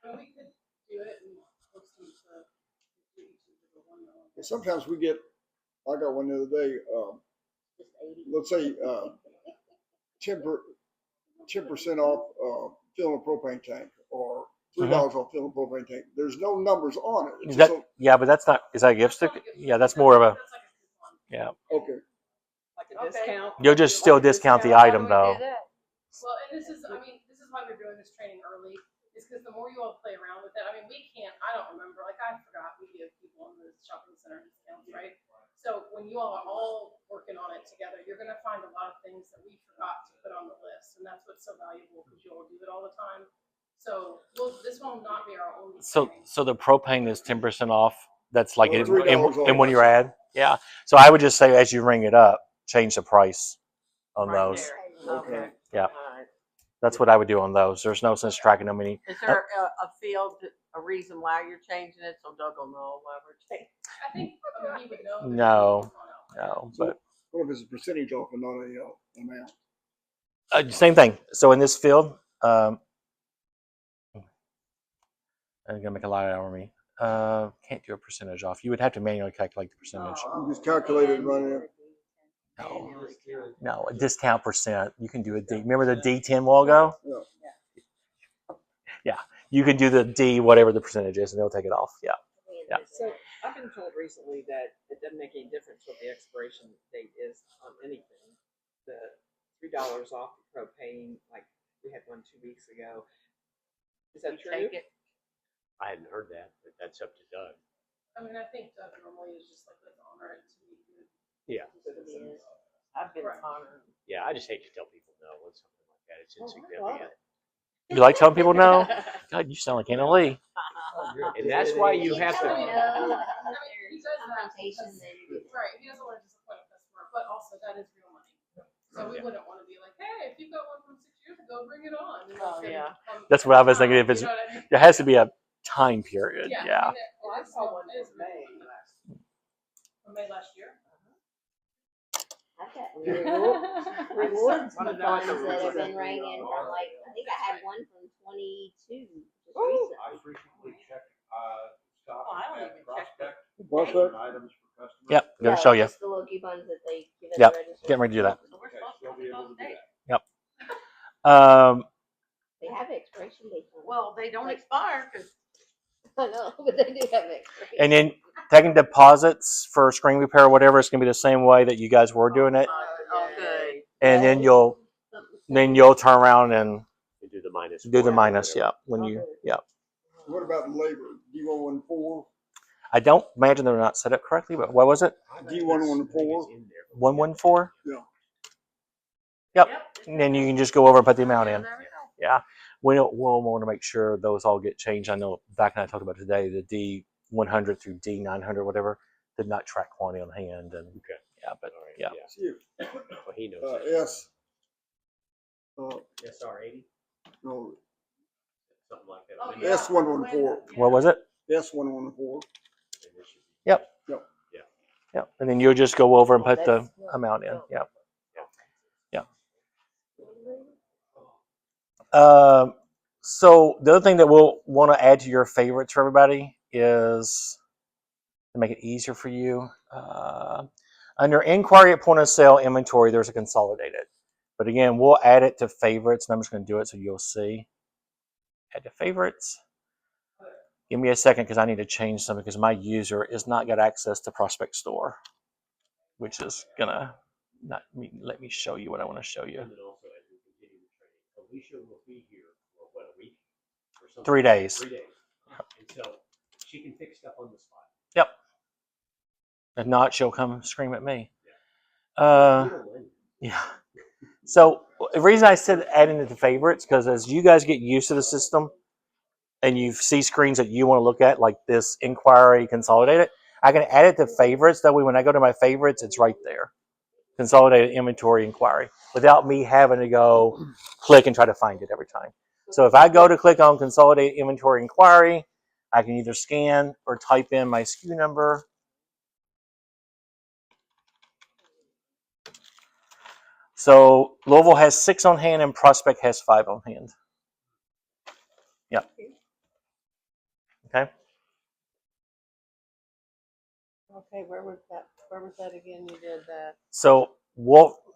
I mean, we could do it and post them to each individual one though. And sometimes we get, I got one the other day, Just 80. let's say 10% off filling a propane tank or $3 off filling a propane tank. There's no numbers on it. It's just Yeah, but that's not. Is that a gift certificate? Yeah, that's more of a. That's like a coupon. Yeah. okay. Like a Okay. discount. You'll just still discount the How do item we though. do that? Well, and this is why we're doing this training early, is because the more you all play around with it, I mean, I don't remember, like I forgot we give people in the shopping center discounts, right? So when you all are all working on it together, you're gonna find a lot of things that we forgot to put on the list, and that's what's so valuable, because you all do it all the time. So this will not be our only training. So the propane is 10% off. That's like Well, in $3 off. when you're ad. Yeah. So I would just say as you ring it up, change the price on Right those. there. Okay. Yeah. All right. That's what I would do on those. There's no sense tracking them any. Is there a field, a reason why you're changing it, so Doug will know why we're changing? I think he would know. No. No, but What if it's a percentage off and not a amount? same thing. So in this field, I'm gonna make a lot out of me. Can't do a percentage off. You would have to manually calculate the percentage. You just calculate it and run it. No, a discount percent. You can do a D. Remember the D10 logo? Yeah. You can do the D, whatever the percentage is, and they'll take it off. Yeah. Yeah. So I've been told recently that it doesn't make any difference what the expiration date is on anything. The $3 off the propane, like we had one 2 weeks ago. Is that true? Take it. I hadn't heard that, but that's up to Doug. I mean, I think Doug normally is just like, let's honor it to be good. Yeah. I've been Right. honored. Yeah, I just hate to tell people no when something like that. It's Oh, I love insignificant. it. You like telling people no? God, you sound like Anna Lee. And that's why you have to. I mean, he does that. Confrontation, then you- Right, he doesn't want to disappoint a customer, but also that is real money. So we wouldn't want to be like, hey, if you've got one from 6 years ago, bring it on. And Oh, it's gonna yeah. come That's what I was thinking. tomorrow, If it's, you know what I mean? there has to be a time period. Yeah. Yeah. I mean, Well, I it's saw real- one it is in real May money. last. From May last year. I've got rewards What coupons is that? that have been ringing from like, I think I had one from 22 just Ooh. recently. I frequently check, stock Oh, I don't at even check Prospect, What's certain that? items for customers. Yep. Gonna No, show you. just the little coupons that they give at Yep. the register. Getting ready to do that. So we're Okay, supposed so to they'll be put able those to do dates. that. They have expiration dates on them. Well, they don't expire because I know, but they do have expiration. And then taking deposits for screen repair or whatever, it's gonna be the same way that you guys were doing it. oh, good. And then you'll turn around and You do the minus. do the 4 or minus. whatever. Yeah. When you, yeah. What about labor? D114? I don't imagine they're not set up correctly, but what was it? D114? It's in there. 114? Yeah. Yep. And then you can just go over and put the amount in. There we go. Yeah. We'll want to make sure those all get changed. I know back and I talked about today, the D100 through D900, whatever, did not track quantity on hand. And Okay. yeah, but All right. yeah. See if Well, he knows. that. S. SR80, No, something like that. Oh, And yeah. S114. What was it? S114. it should be- Yep. Yep. Yep. And then you'll just go over and put the That's- amount in. Yep. Yeah. So the other thing that we'll want to add to your favorites for everybody is to make it easier for you. Under inquiry at point of sale inventory, there's a consolidated. But again, we'll add it to favorites, and I'm just going to do it so you'll see. Add to favorites. Give me a second because I need to change something because my user is not got access to Prospect Store, which is gonna not let me show you what I want to show you. And then also, as we continue the training, Alicia will be here for what, a week or something? 3 days. 3 days. And so she can fix stuff on the spot. Yep. If not, she'll come scream at me. We don't mind. Yeah. So the reason I said adding it to favorites, because as you guys get used to the system and you see screens that you want to look at, like this inquiry consolidated, I can add it to favorites. That way when I go to my favorites, it's right there. Consolidated inventory inquiry without me having to go click and try to find it every time. So if I go to click on consolidated inventory inquiry, I can either scan or type in my SKU number. So Louisville has 6 on hand and Prospect has 5 on hand. Yep. Okay. Okay, where was that? Where was that again? You did that. So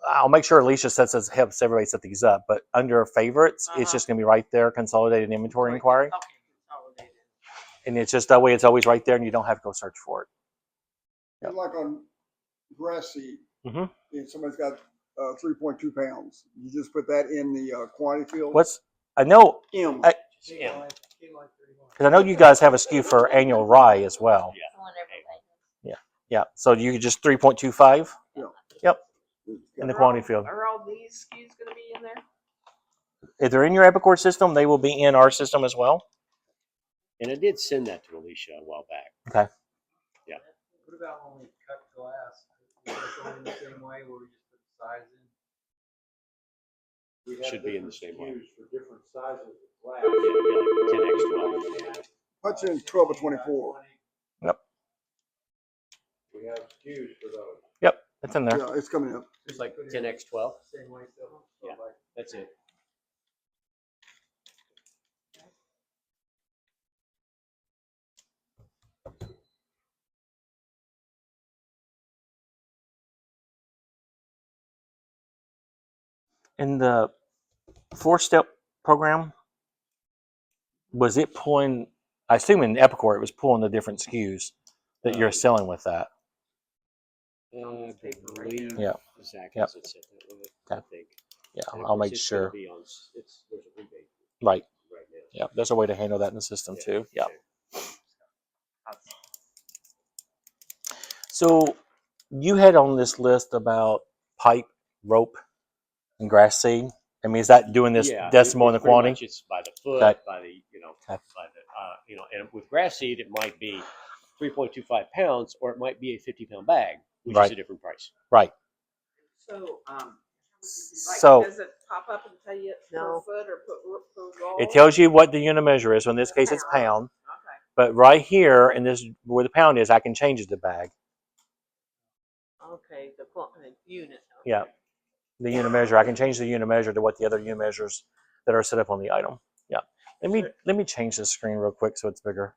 I'll make sure Alicia helps everybody set these up. But under favorites, it's just going to be right there, consolidated inventory inquiry, Okay, consolidated. and it's just that way. It's always right there, and you don't have to go search for it. Yep. Like on grass seed, Mhm. and somebody's got 3.2 pounds. You just put that in the quantity field. I know M. Yeah. because I know you guys have a SKU for annual rye as well. Yeah. It's on every way. Yeah. So you could just 3.25. Yeah. Yep. In the quantity field. Are all these SKUs going to be in there? If they're in your Epicor system, they will be in our system as well. And I did send that to Alicia a while back. Okay. Yeah. What about when we cut glass? Is that going the same way where we just put the size in? We have Should be in the different same way. SKUs for different sizes of glass. Yeah, it'd be like 10x12. What's in 12 or 24? Yep. We have SKUs for those. Yep. It's in there. Yeah, it's coming up. It's like 10x12. Same way, so. Yeah. That's it. In the 4-step program, was it pulling? I assume in Epicor it was pulling the different SKUs that you're selling with that. I believe Yeah. Zach Yep. has it set that way, I Okay. think. Yeah, And of I'll course, make it's gonna sure. be on, there's a rebate Right. right now. Yeah. There's a way to handle that in the system too. Yeah. So you had on this list about pipe, rope, and grass seed. I mean, is that doing this Yeah, decimal in the pretty quantity? much it's by the foot, Okay. by the Okay. by the and with grass seed it might be 3.25 pounds, or it might be a 50-pound bag, which Right. is a different price. Right. So, like, So does it pop up and tell you per No. foot or per roll? it tells you what the unit measure is. So in this case, it's pound. Okay. But right here, in this where the pound is, I can change it to bag. Okay, the unit. Okay. Yeah. The unit measure. I can change the unit measure to what the other unit measures that are set up on the item. Yeah. Let me change the screen real quick so it's bigger.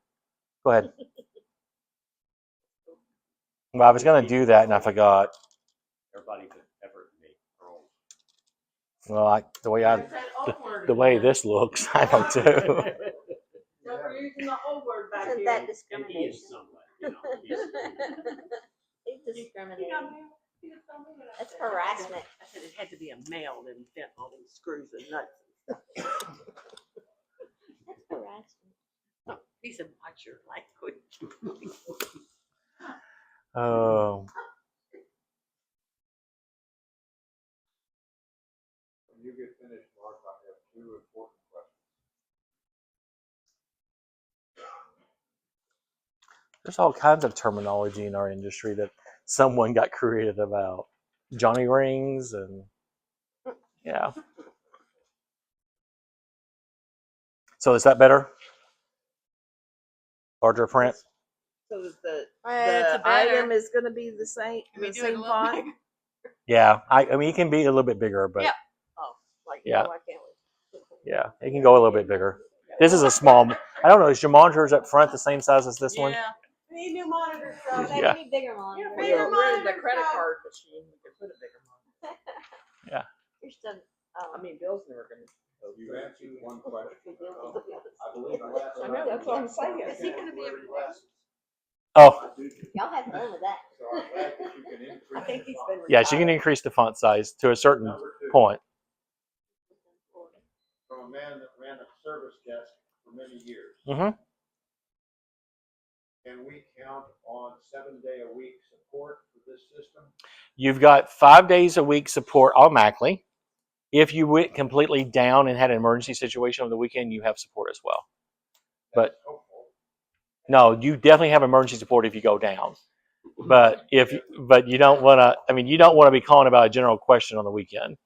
Go ahead. Well, I was gonna do that and I forgot. Everybody but Everett and me are old. Well, the way this looks, I know too. So we're using the old word back Isn't here. that And he discrimination? is somewhat, It's discriminating. That's harassment. I said it had to be a male that invent all these screws and nuts. That's harassment. He said, watch your language. Oh. When you get finished, Mark, I have two important questions. There's all kinds of terminology in our industry that someone got creative about. Johnny rings and yeah. So is that better? Larger print? So is the It's the a better. item is going to be the same, Can we the do it a same little font? bigger? Yeah. I mean, it can be a little bit bigger, but Yep. Oh, like Yeah. no, I can't wait. yeah, it can go a little bit bigger. This is a small. I don't know. Is your monitors up front the same size as this one? Yeah. We need new monitors, so That Yeah. would be bigger monitor. Well, we're the credit card machine. We could put a bigger monitor. You're still. I mean, Bill's never going to. You answered one question. I believe the last I know, that's what I'm saying. Is he gonna be able to? Oh, Y'all have fun with that. So I'm glad that you can increase. I think he's been. yes. You can increase the font size to a certain point. From a man that ran a service desk for many years. Mm-hmm. Can we count on 7-day-a-week support for this system? You've got 5 days a week support automatically. If you went completely down and had an emergency situation on the weekend, you have support as well. But no, you definitely have emergency support if you go down. But you don't want to. I mean, you don't want to be calling about a general question on the weekend.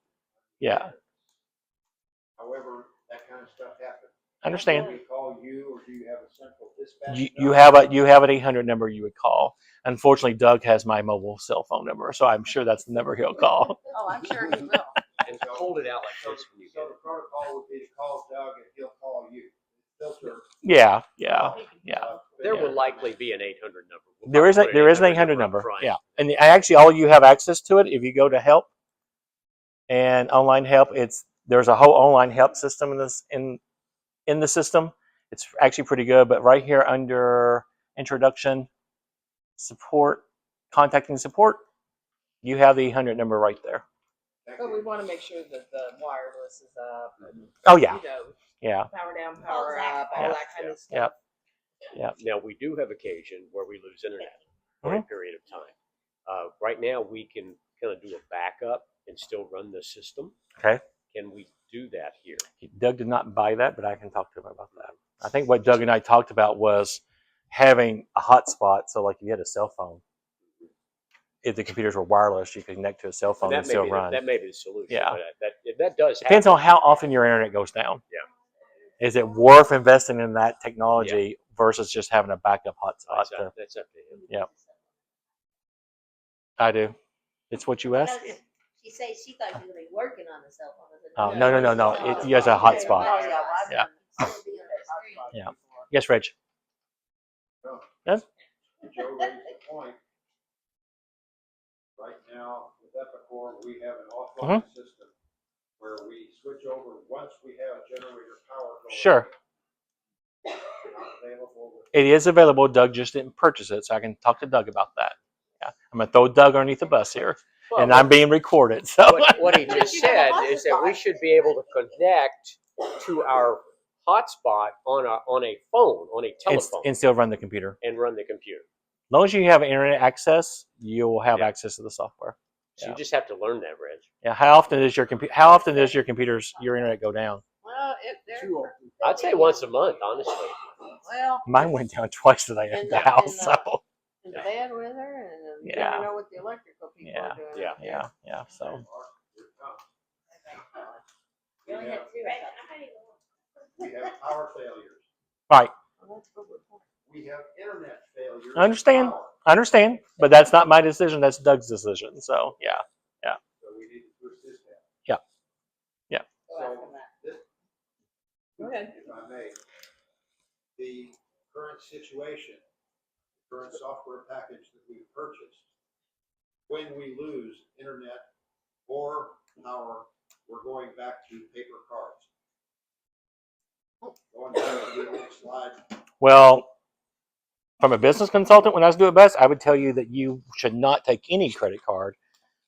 Yeah, However, that kind of stuff happens. I understand. Do we call you, or do you have a central dispatch? You have an 800 number you would call. Unfortunately, Doug has my mobile cell phone number, so I'm sure that's the number he'll call. Oh, I'm sure he will. And hold it out like this when you So get the protocol would be to call Doug and he'll call you. Filter. Yeah. There will likely be an 800 number. We'll There is probably put an 800 up number. front. Yeah, and actually, all you have access to it if you go to help and online help. There's a whole online help system in the system. It's actually pretty good. But right here under introduction, support, contacting support, you have the 800 number right there. But we want to make sure that the wireless is up and, Oh yeah, you know, yeah, power down, power up, all Yeah. that kind of stuff. yeah. Now, we do have occasion where we lose internet for a period of time. Right now, we can kind of do a backup and still run the system. Okay. Can we do that here? Doug did not buy that, but I can talk to him about that. I think what Doug and I talked about was having a hotspot. So, like, if you had a cell phone, if the computers were wireless, you could connect to a cell phone and still run. That may be the solution. Yeah. But if that does happen. Depends on how often your internet goes down. Yeah. Is it worth investing in that technology versus just having a backup hotspot? That's up to him. Yeah. I do. It's what you asked. She said she thought you were gonna be working on the cell phone. Oh, no. It's just a hotspot. Oh, yeah. Yeah. Yeah. Yes, Reg. Yes? Joe raised the point. Right now, with Epicor, we have an offline system where we switch over once we have generator power going. Sure. Not available with It is available. Doug just didn't purchase it, so I can talk to Doug about that. Yeah. I'm going to throw Doug underneath the bus here, and I'm being recorded. So What he just said is that we should be able to connect to our hotspot on a phone, on a telephone, and still run the computer. and run the computer. As long as you have internet access, you'll have access to the software. So Yeah. you just have to learn that, Reg. Yeah. How often does your your internet go down? Well, Too often. I'd say once a month, honestly. well, Mine went down twice today at In the the- house. in the- So in the bad weather, and then you Yeah. never know what the electrical people Yeah. are doing. Yeah. out there. yeah. So We have, we have power failures. right. Well, that's what we're talking We have internet failures. I understand. Power. I understand. But that's not my decision. That's Doug's decision. So yeah. So we need to push this down. Go after So that. this, Go ahead. if I may, the current situation, current software package that we've purchased, when we lose internet or power, we're going back to paper cards. Going back to the old slide. Well, from a business consultant, when I was doing best, I would tell you that you should not take any credit card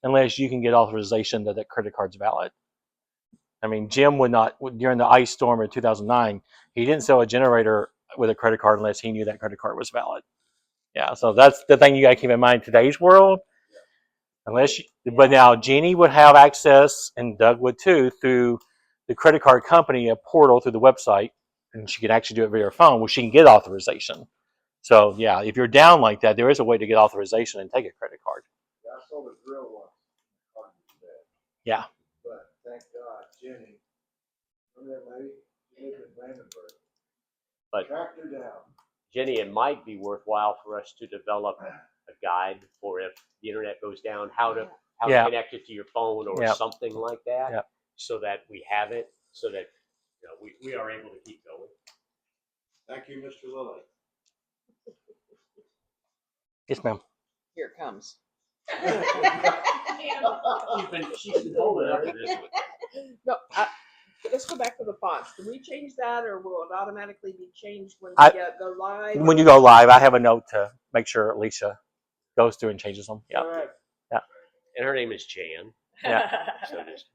unless you can get authorization that that credit card's valid. I mean, Jim would not, during the ice storm in 2009, he didn't sell a generator with a credit card unless he knew that credit card was valid. Yeah, so that's the thing you got to keep in mind in today's world. But now Jeannie would have access, and Doug would too, through the credit card company, a portal through the website, and she can actually do it via her phone where she can get authorization. So yeah, if you're down like that, there is a way to get authorization and take a credit card. I sold a drill once. Yeah. But thank God, Jenny, remember that lady? She lived in Brandenburg. But Tracked her down. Jenny, it might be worthwhile for us to develop a guide for if the internet goes down, how to Yeah. connect it to your phone or Yeah. something like that, Yeah. so that we have it, so that we are able to keep going. Thank you, Mr. Lilly. Yes, ma'am. Here it comes. She's been holding up to this one. No, let's go back to the fonts. Can we change that, or will it automatically be changed when I- we go live? When you go live, I have a note to make sure Alicia goes through and changes them. Yeah. Alright. And her name is Jan. Yeah. So just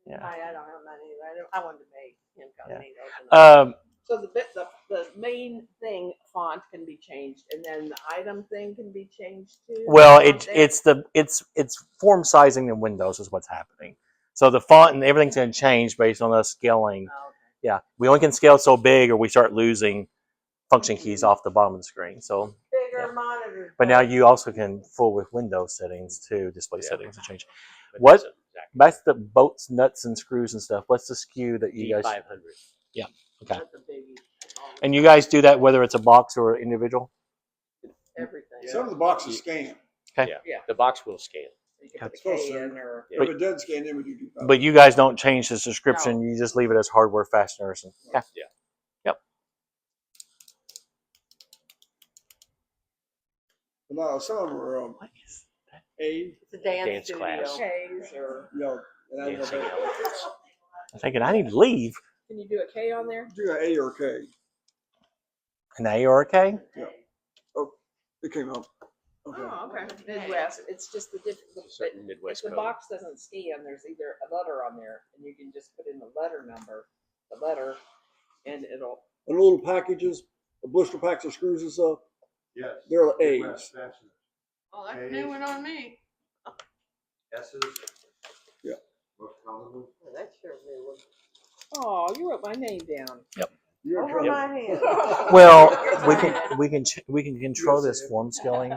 Yeah. I don't have that either. I wanted to make incognito. So the main thing font can be changed, and then the item thing can be changed too. Well, Font there? it's form sizing in Windows is what's happening. So the font and everything's going to change based on us scaling. Oh, okay. Yeah, we only can scale so big, or we start losing function keys off the bottom of the screen. So, Bigger monitors. but now you also can fool with Windows settings too, display Yeah. settings to change. but What? Exactly. That's the bolts, nuts, and screws and stuff. What's the SKU that you guys? D500. Yeah. Okay. That's a biggie. And you guys do that whether it's a box or individual? Everything. Some of the boxes scan. Okay. Yeah. The box will scan. You can put a It's supposed K to. in, or Yeah. If it doesn't scan, then we do. But you guys don't change the description. You just leave it as hardware fasteners. And, yeah. Yeah. Yep. No, some of them are What is that? A, It's a dance, Dance studio. class. Ks, or you know, and I know Dancing that. elephants. I'm thinking I need to leave. can you do a K on there? Do an A or a K. An A or a K? Oh, it came up. Okay. Oh, okay. Midwest. It's just the different. Certain If Midwest the code. box doesn't scan, there's either a letter on there, and you can just put in the letter number, the letter, and it'll. And little packages, the blister packs of screws and stuff, Yes. they're A's. Midwest fasteners. Oh, that's a new one on me. S's. Yeah. Most commonly. Oh, that's sure a new one. Oh, you wrote my name down. You're in Over trouble. my head. Well, we can control this form scaling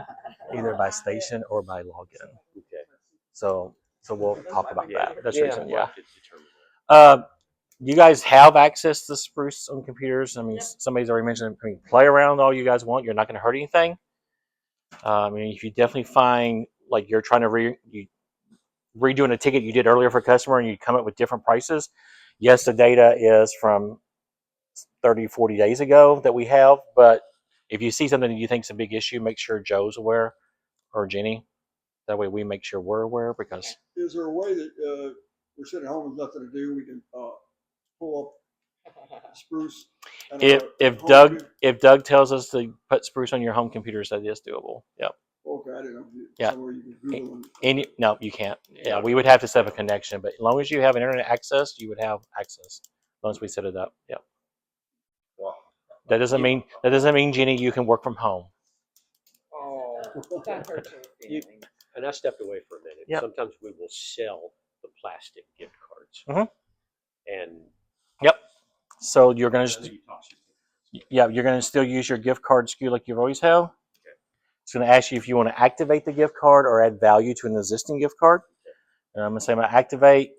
either by station or by login. Okay. So we'll talk about that. That's the reason. we'll Yeah. have to determine that. You guys have access to Spruce on computers. I mean, Yep. somebody's already mentioned. I mean, play around all you guys want. You're not going to hurt anything. I mean, if you definitely find like you're trying to redoing a ticket you did earlier for a customer and you come up with different prices. Yes, the data is from 30, 40 days ago that we have, but if you see something that you think is a big issue, make sure Joe's aware or Jenny. That way we make sure we're aware because Is there a way that we're sitting at home with nothing to do, we can pull up Spruce? and if our home Doug computer? if Doug tells us to put Spruce on your home computers, that is doable. Yep. Okay, I didn't know. If you, Yeah. Somewhere you can Google them. No, you can't. Yeah, we would have to set up a connection, but as long as you have an internet access, you would have access. As long as we set it up. Yep. Wow. That doesn't mean Jenny, you can work from home. Oh, that hurts your feelings. And I stepped away for a minute. Yep. sometimes we will sell the plastic gift cards. And Yep. So you're I gonna, know you talked to- yeah, you're gonna still use your gift card SKU like you've always have. It's gonna ask you if you want to activate the gift card or add value to an existing gift card. And I'm gonna say I'm gonna activate,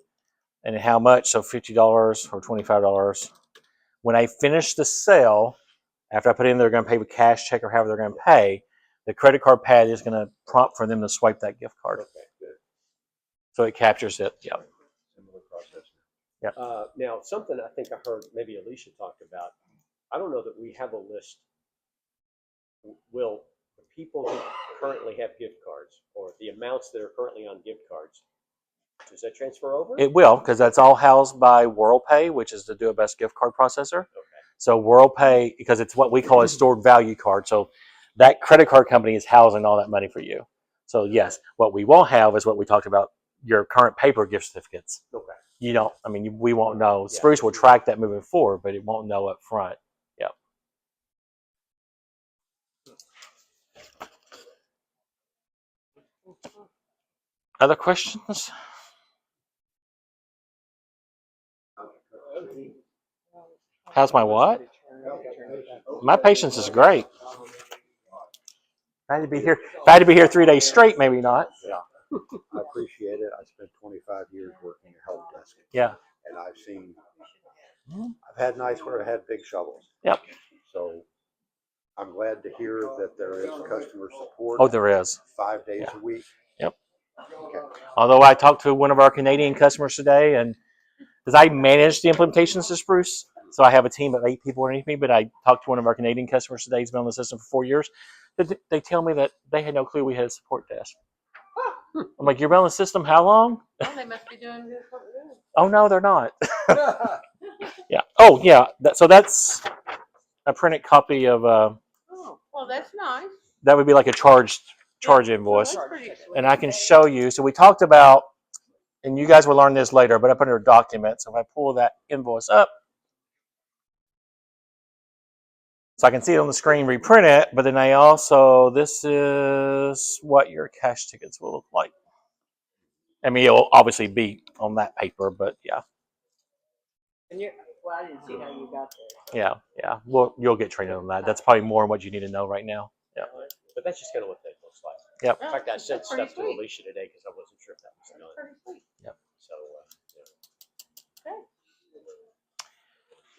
and how much? So $50 or $25. When I finish the sale, after I put in, they're gonna pay with cash, check, or however they're gonna pay. The credit card pad is gonna prompt for them to swipe that gift card. Okay, good. So it captures it. Yeah. Similar process. Yep. Now, something I think I heard maybe Alicia talked about. I don't know that we have a list. Will the people who currently have gift cards, or the amounts that are currently on gift cards, does that transfer over? It will, because that's all housed by WorldPay, which is the Do It Best gift card processor. Okay. So WorldPay, because it's what we call a stored value card. So that credit card company is housing all that money for you. So yes, what we won't have is what we talked about, your current paper gift certificates. Okay. You don't, I mean, we won't know. Yeah. Spruce will track that moving forward, but it won't know up front. Yep. Other questions? How's my what? My patience is great. If I had to be here 3 days straight, maybe not. Yeah, I appreciate it. I spent 25 years working at help desk. Yeah. And I've had nights where I had big shovels. Yep. So I'm glad to hear that there is customer support. Oh, there is. 5 days a week. Yep. Okay. Although I talked to one of our Canadian customers today, and because I manage the implementations to Spruce, so I have a team of 8 people underneath me, but I talked to one of our Canadian customers today. He's been on the system for 4 years. They tell me that they had no clue we had a support desk. I'm like, you've been on the system how long? Well, they must be doing good for good. Oh, no, they're not. Yeah. Oh, yeah. So that's a printed copy of, Oh, well, that's nice. that would be like a charge invoice. That's pretty sweet. And I can show you. So we talked about, and you guys will learn this later, but up under document. So if I pull that invoice up, so I can see it on the screen, reprint it, but then I also, this is what your cash tickets will look like. I mean, it'll obviously be on that paper, but yeah. And well, I didn't see how you got there. Yeah, yeah. Well, you'll get trained on that. That's probably more what you need to know right now. Yeah. But that's just kind of what that looks like. Yep. In fact, I sent That's pretty stuff to sweet. Alicia today because I wasn't sure if that was done. Pretty sweet. Yep. So,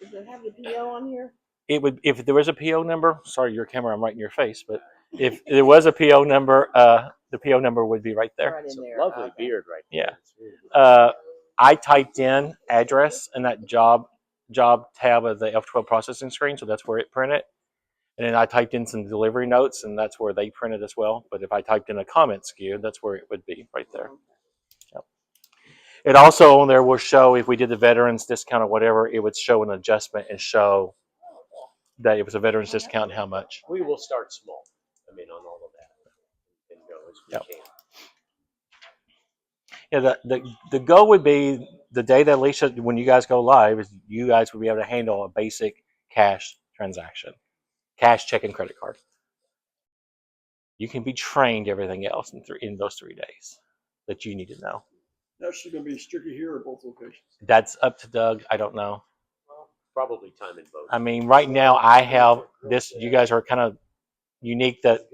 Does it have the PO on here? It would, if there was a PO number, sorry, your camera, I'm right in your face, but if there was a PO number, the PO number would be right there. Right in there. lovely Okay. beard right Yeah. there. It's really good. I typed in address in that job tab of the F12 processing screen, so that's where it printed. And then I typed in some delivery notes, and that's where they printed as well. But if I typed in a comment SKU, that's where it would be, right there. Yep. It also on there will show if we did the veterans discount or whatever, it would show an adjustment and show that it was a veterans discount and how much. We will start small. I mean, on all of that, and go as we Yep. can. Yeah, the goal would be the day that Alicia, when you guys go live, is you guys would be able to handle a basic cash transaction, cash, check, and credit card. You can be trained everything else in those 3 days that you need to know. That's just gonna be strictly here at both locations. That's up to Doug. I don't know. Probably time in both. I mean, right now I have this. You guys are kind of unique that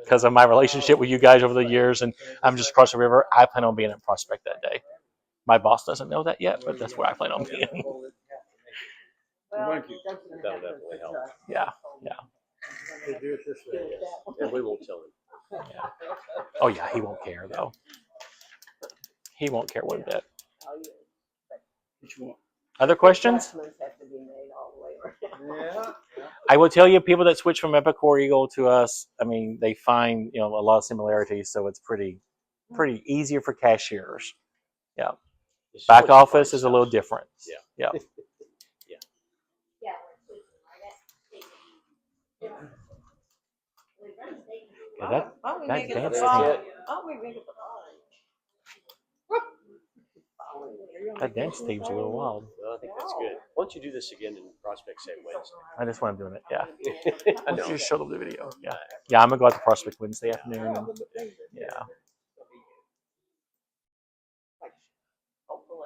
because of my relationship with you guys over the years, and I'm just across the river. I plan on being at Prospect that day. My boss doesn't know that yet, but that's where I plan on being. Well, Thank you. That'll definitely help. Yeah, yeah. They do it this way. And we won't tell him. Oh yeah, he won't care though. He won't care one bit. Which one? Other questions? Adjustments have to be made all the way around. Yeah. I will tell you, people that switch from Epicor Eagle to us, I mean, they find a lot of similarities, so it's pretty easier for cashiers. Yeah. It's so Back much office fun is a stuff. little different. Yeah. Yeah. Yeah, we're sleeping, right? We run state. Yeah, that Why don't we that make it the dance following? team, Why don't we make it the that dance team's a little wild. Well, I think that's good. Why don't you do this again in Prospect, say Wednesday? That's why I'm doing it. Yeah. I Why know. don't you show them the video? Yeah. Yeah, I'm gonna go out to Prospect Wednesday afternoon. And, yeah.